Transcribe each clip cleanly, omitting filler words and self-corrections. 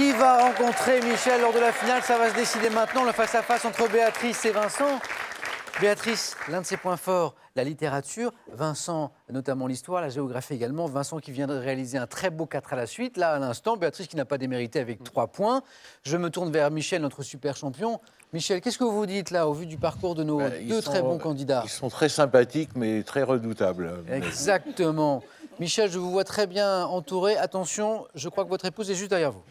Qui va rencontrer Michel lors de la finale? Ça va se décider maintenant, le face-à-face entre Béatrice et Vincent. Béatrice, l'un de ses points forts, la littérature. Vincent, notamment l'histoire, la géographie également. Vincent qui vient de réaliser un très beau 4 à la suite. Là, à l'instant, Béatrice qui n'a pas démérité avec 3 points. Je me tourne vers Michel, notre super champion. Michel, qu'est-ce que vous dites là, au vu du parcours de nos deux très bons candidats? Ils sont très sympathiques, mais très redoutables. Exactement. Michel, je vous vois très bien entouré. Attention, je crois que votre épouse est juste derrière vous.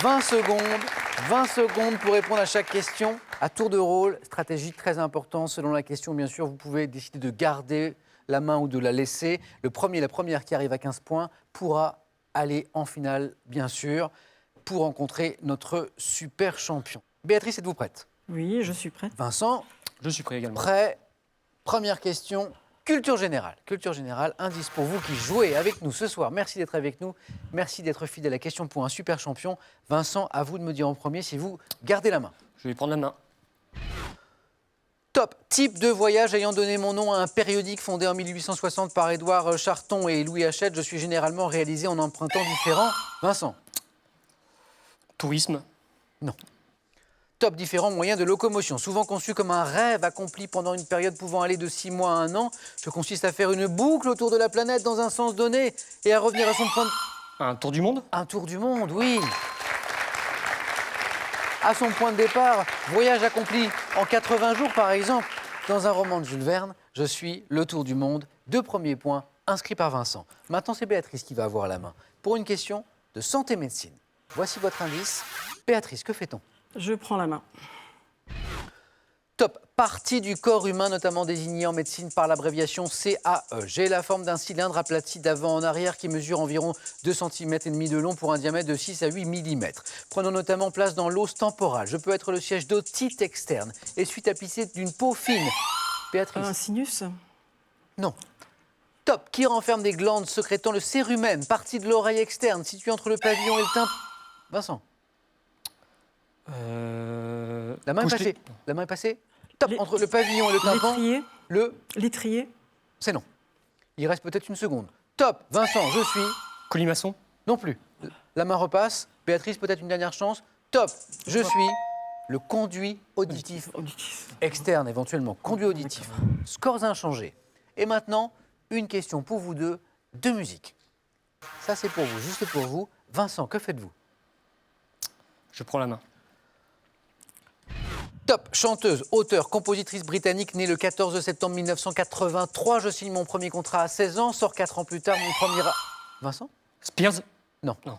20 secondes pour répondre à chaque question. À tour de rôle, stratégie très importante. Selon la question, bien sûr, vous pouvez décider de garder la main ou de la laisser. Le premier, la première qui arrive à 15 points pourra aller en finale, bien sûr, pour rencontrer notre super champion. Béatrice, êtes-vous prête? Oui, je suis prête. Vincent? Je suis prêt également. Prêt. Première question, culture générale. Culture générale, indice pour vous qui jouez avec nous ce soir. Merci d'être avec nous. Merci d'être fidèle à la question pour un super champion. Vincent, à vous de me dire en premier si vous gardez la main. Je vais prendre la main. Top. Type de voyage ayant donné mon nom à un périodique fondé en 1860 par Édouard Charton et Louis Hachette. Je suis généralement réalisé en empruntant différents. Vincent? Tourisme. Non. Top. Différents moyens de locomotion, souvent conçus comme un rêve accompli pendant une période pouvant aller de 6 mois à 1 an. Ce consiste à faire une boucle autour de la planète dans un sens donné et à revenir à son point de... Un tour du monde. Un tour du monde, oui. À son point de départ, voyage accompli en 80 jours, par exemple. Dans un roman de Jules Verne, je suis le tour du monde. 2 premiers points inscrits par Vincent. Maintenant, c'est Béatrice qui va avoir la main pour une question de santé-médecine. Voici votre indice. Béatrice, que fait-on? Je prends la main. Top. Partie du corps humain, notamment désignée en médecine par l'abréviation CAE. J'ai la forme d'un cylindre aplati d'avant en arrière qui mesure environ 2,5 cm de long pour un diamètre de 6 à 8 mm. Prenant notamment place dans l'os temporal. Je peux être le siège d'otite externe et suis tapissé d'une peau fine. Béatrice? Un sinus? Non. Top. Qui renferme des glandes sécrétant le cérumen, partie de l'oreille externe, située entre le pavillon et le tympan. Vincent? La main est passée. La main est passée. Top. Entre le pavillon et le tympan. L'étrier? L'étrier? C'est non. Il reste peut-être une seconde. Top. Vincent, je suis... Colimaçon. Non plus. La main repasse. Béatrice, peut-être une dernière chance. Top. Je suis le conduit auditif. Externe, éventuellement. Conduit auditif. Scores inchangés. Et maintenant, une question pour vous deux de musique. Ça, c'est pour vous, juste pour vous. Vincent, que faites-vous? Je prends la main. Top. Chanteuse, auteure, compositrice britannique, née le 14 septembre 1983. Je signe mon premier contrat à 16 ans. Sors 4 ans plus tard mon premier... Vincent? Spears. Non. Non.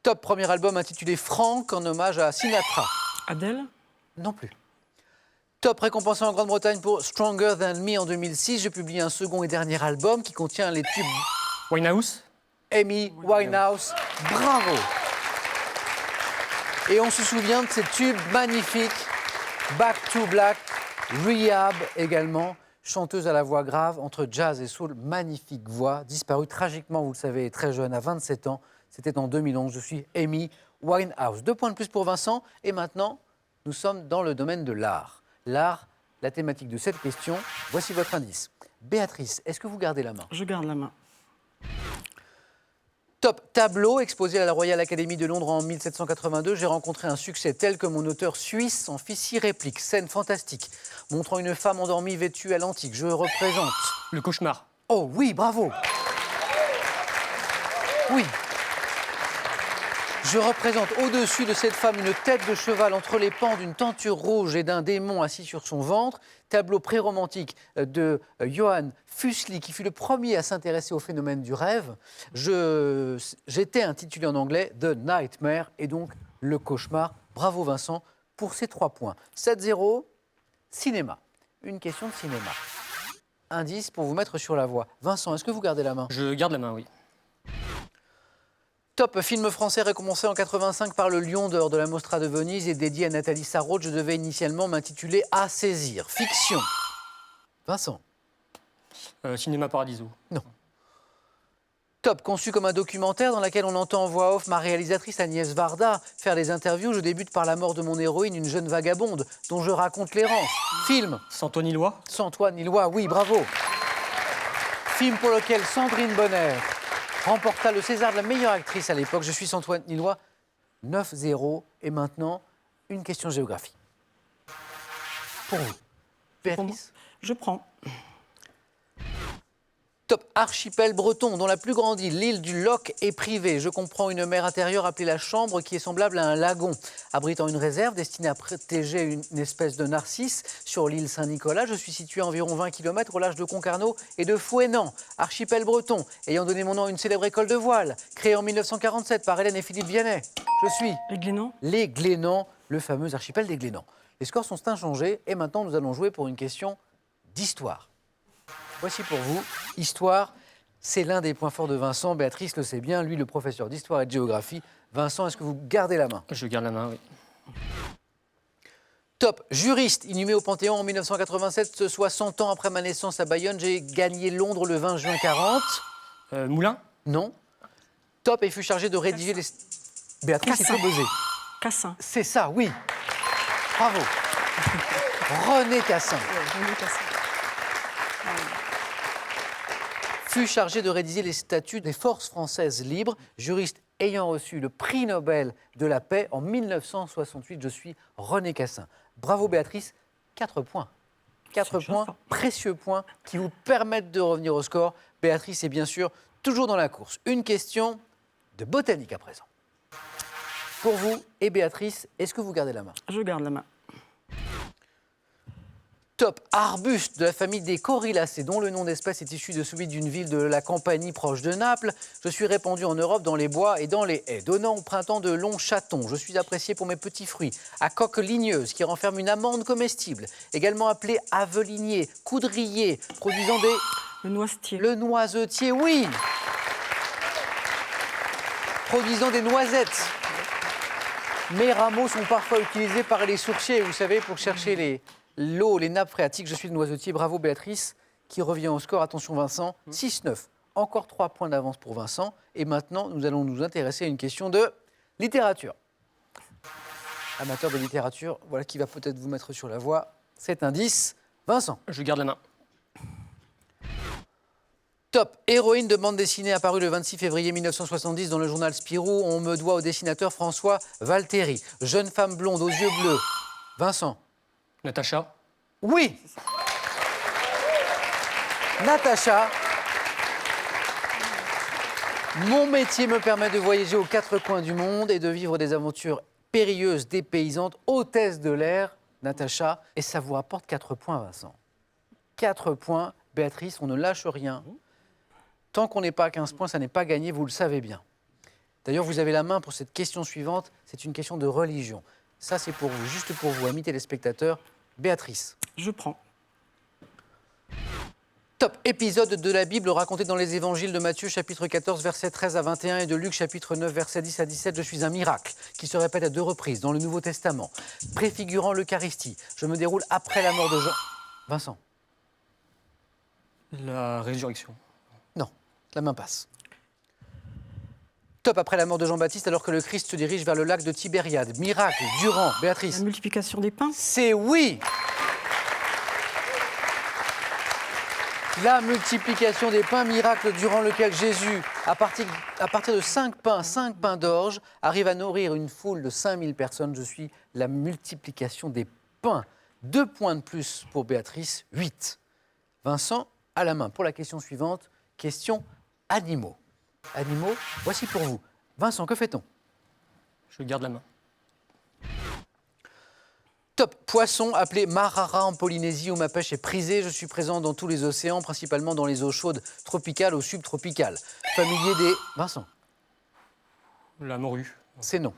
Top. Premier album intitulé Frank en hommage à Sinatra. Adèle? Non plus. Top. Récompensé en Grande-Bretagne pour Stronger Than Me en 2006. Je publie un second et dernier album qui contient les tubes... Winehouse. Amy Winehouse. Bravo. Et on se souvient de ces tubes magnifiques. Back to Black, Rehab également. Chanteuse à la voix grave, entre jazz et soul, magnifique voix. Disparue tragiquement, vous le savez, très jeune, à 27 ans. C'était en 2011. Je suis Amy Winehouse. 2 points de plus pour Vincent. Et maintenant, nous sommes dans le domaine de l'art. L'art, la thématique de cette question. Voici votre indice. Béatrice, est-ce que vous gardez la main? Je garde la main. Top. Tableau exposé à la Royal Academy de Londres en 1782. J'ai rencontré un succès tel que mon auteur suisse en fit 6 répliques. Scène fantastique, montrant une femme endormie vêtue à l'antique. Je représente... Le cauchemar. Oh oui, bravo. Oui. Je représente au-dessus de cette femme une tête de cheval entre les pans d'une tenture rouge et d'un démon assis sur son ventre. Tableau pré-romantique de Johann Fuseli, qui fut le premier à s'intéresser au phénomène du rêve. J'étais intitulé en anglais The Nightmare et donc le cauchemar. Bravo Vincent pour ces 3 points. 7-0, cinéma. Une question de cinéma. Indice pour vous mettre sur la voie. Vincent, est-ce que vous gardez la main? Je garde la main, oui. Top. Film français récompensé en 85 par le Lion d'Or de la Mostra de Venise et dédié à Nathalie Sarraute. Je devais initialement m'intituler À saisir. Fiction. Vincent? Cinéma Paradiso. Non. Top. Conçu comme un documentaire dans lequel on entend en voix off ma réalisatrice Agnès Varda faire des interviews. Je débute par la mort de mon héroïne, une jeune vagabonde dont je raconte l'errance. Film. Sans toi ni loi. Sans toi ni loi. Oui, bravo. film pour lequel Sandrine Bonner remporta le César de la meilleure actrice à l'époque. Je suis Antoine Nilois, 9-0. Et maintenant, une question géographie. Pour vous, Béatrice. Je prends. Top archipel breton, dont la plus grande île, l'île du Loch, est privée. Je comprends une mer intérieure appelée la Chambre, qui est semblable à un lagon, abritant une réserve destinée à protéger une espèce de narcisse sur l'île Saint-Nicolas. Je suis situé à environ 20 km au large de Concarneau et de Fouesnant. Archipel breton, ayant donné mon nom à une célèbre école de voile, créée en 1947 par Hélène et Philippe Vianney. Je suis Les Glénans. les Glénans, le fameux archipel des Glénans. Les scores sont inchangés et maintenant nous allons jouer pour une question d'histoire. Voici pour vous, histoire, c'est l'un des points forts de Vincent. Béatrice le sait bien, lui le professeur d'histoire et de géographie. Vincent, est-ce que vous gardez la main? Je garde la main, oui. Top, juriste, inhumé au Panthéon en 1987, soit 100 ans après ma naissance à Bayonne. J'ai gagné Londres le 20 juin 40. Moulin. Non. Top, et fut chargé de rédiger les... Béatrice, il Cassin. faut buzzer. Cassin. C'est ça, oui. Bravo. René Cassin. René Cassin. Fut chargé de rédiger les statuts des forces françaises libres, juriste ayant reçu le prix Nobel de la paix en 1968. Je suis René Cassin. Bravo Béatrice, 4 points. 4 C'est points, juste. précieux points, qui vous permettent de revenir au score. Béatrice est bien sûr toujours dans la course. Une question de botanique à présent. Pour vous et Béatrice, est-ce que vous gardez la main? Je garde la main. Top, arbuste de la famille des Corylacées, dont le nom d'espèce est issu de celui d'une ville de la Campanie proche de Naples. Je suis répandu en Europe dans les bois et dans les haies, donnant au printemps de longs chatons. Je suis apprécié pour mes petits fruits, à coque ligneuse, qui renferme une amande comestible, également appelée avelinier, coudrier, produisant des... Le noisetier. Le noisetier, oui. Produisant des noisettes. Mes rameaux sont parfois utilisés par les sourciers, vous savez, pour chercher l'eau, les nappes phréatiques. Je suis le noisetier. Bravo Béatrice, qui revient au score. Attention Vincent, 6-9. Encore 3 points d'avance pour Vincent. Et maintenant, nous allons nous intéresser à une question de littérature. Amateur de littérature, voilà qui va peut-être vous mettre sur la voie. Cet indice, Vincent. Je garde la main. Top, héroïne de bande dessinée apparue le 26 février 1970 dans le journal Spirou. On me doit au dessinateur François Valteri. Jeune femme blonde aux yeux bleus. Vincent. Natacha. Oui. Natacha. Mon métier me permet de voyager aux 4 coins du monde et de vivre des aventures périlleuses, dépaysantes, hôtesse de l'air. Natacha. Et ça vous rapporte 4 points, Vincent. 4 points. Béatrice, on ne lâche rien. Tant qu'on n'est pas à 15 points, ça n'est pas gagné, vous le savez bien. D'ailleurs, vous avez la main pour cette question suivante. C'est une question de religion. Ça, c'est pour vous, juste pour vous, amis téléspectateurs. Béatrice. Je prends. Top, épisode de la Bible raconté dans les évangiles de Matthieu, chapitre 14, versets 13 à 21 et de Luc, chapitre 9, versets 10 à 17. Je suis un miracle qui se répète à 2 reprises dans le Nouveau Testament, préfigurant l'Eucharistie. Je me déroule après la mort de Jean. Vincent. La résurrection. Non, la main passe. Top, après la mort de Jean-Baptiste, alors que le Christ se dirige vers le lac de Tibériade. Miracle, durant, Béatrice. La multiplication des pains. C'est oui. La multiplication des pains, miracle durant lequel Jésus, à partir de 5 pains d'orge, arrive à nourrir une foule de 5000 personnes. Je suis la multiplication des pains. 2 points de plus pour Béatrice, 8. Vincent, à la main. Pour la question suivante, question animaux. Animaux, voici pour vous. Vincent, que fait-on? Je garde la main. Top, poisson appelé marara en Polynésie où ma pêche est prisée. Je suis présent dans tous les océans, principalement dans les eaux chaudes tropicales ou subtropicales. Familier des... Vincent. La morue. C'est non.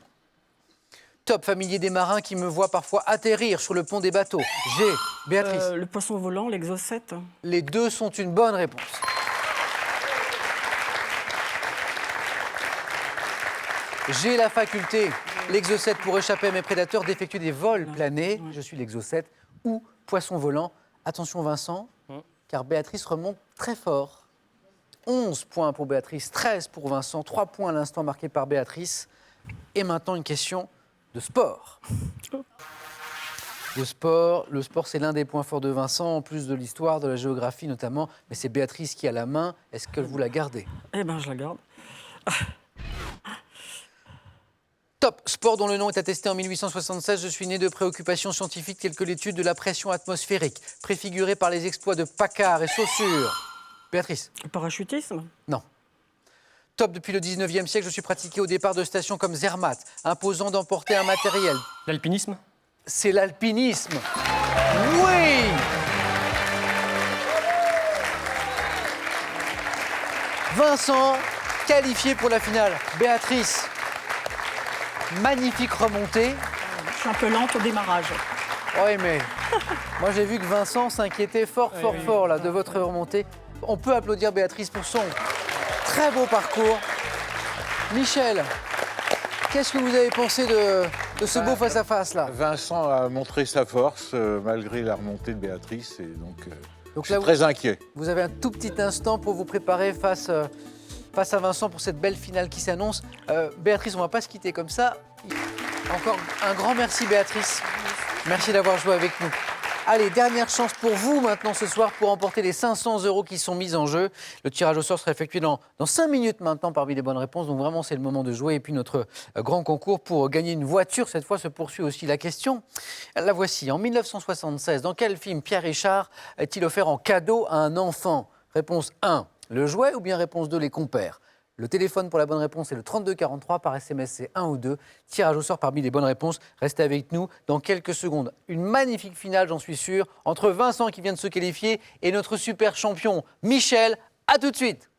Top, familier des marins qui me voient parfois atterrir sur le pont des bateaux. J'ai, Béatrice. Le poisson volant, l'exocète. Les deux sont une bonne réponse. J'ai la faculté, l'exocète pour échapper à mes prédateurs, d'effectuer des vols planés. Je suis l'exocète ou poisson volant. Attention Vincent, car Béatrice remonte très fort. 11 points pour Béatrice, 13 pour Vincent, 3 points à l'instant marqués par Béatrice. Et maintenant une question de sport. Le sport, c'est l'un des points forts de Vincent, en plus de l'histoire, de la géographie notamment. Mais c'est Béatrice qui a la main. Est-ce que vous la gardez? Eh bien, je la garde. Top. Sport dont le nom est attesté en 1876. Je suis né de préoccupations scientifiques telles que l'étude de la pression atmosphérique, préfigurée par les exploits de Paccard et Saussure. Béatrice? Le parachutisme. Non. Top. Depuis le 19e siècle, je suis pratiqué au départ de stations comme Zermatt, imposant d'emporter un matériel. L'alpinisme. C'est l'alpinisme. Oui! Vincent, qualifié pour la finale. Béatrice, magnifique remontée. Je suis un peu lente au démarrage. Oui, mais moi j'ai vu que Vincent s'inquiétait fort là, de votre remontée. On peut applaudir Béatrice pour son très beau parcours. Michel, qu'est-ce que vous avez pensé de ce beau face-à-face là? Vincent a montré sa force malgré la remontée de Béatrice et donc, Donc je là, suis très inquiet. vous avez un tout petit instant pour vous préparer face à Vincent pour cette belle finale qui s'annonce. Béatrice, on ne va pas se quitter comme ça. Encore un grand merci Béatrice. Merci d'avoir joué avec nous. Allez, dernière chance pour vous maintenant ce soir pour emporter les 500 € qui sont mis en jeu. Le tirage au sort sera effectué dans 5 minutes maintenant parmi les bonnes réponses. Donc vraiment, c'est le moment de jouer. Et puis notre grand concours pour gagner une voiture, cette fois se poursuit aussi la question. La voici. En 1976, dans quel film Pierre Richard est-il offert en cadeau à un enfant? Réponse 1, le jouet, ou bien réponse 2, les compères? Le téléphone pour la bonne réponse est le 3243, par SMS c'est 1 ou 2. Tirage au sort parmi les bonnes réponses. Restez avec nous dans quelques secondes. Une magnifique finale, j'en suis sûr, entre Vincent qui vient de se qualifier et notre super champion Michel. À tout de suite.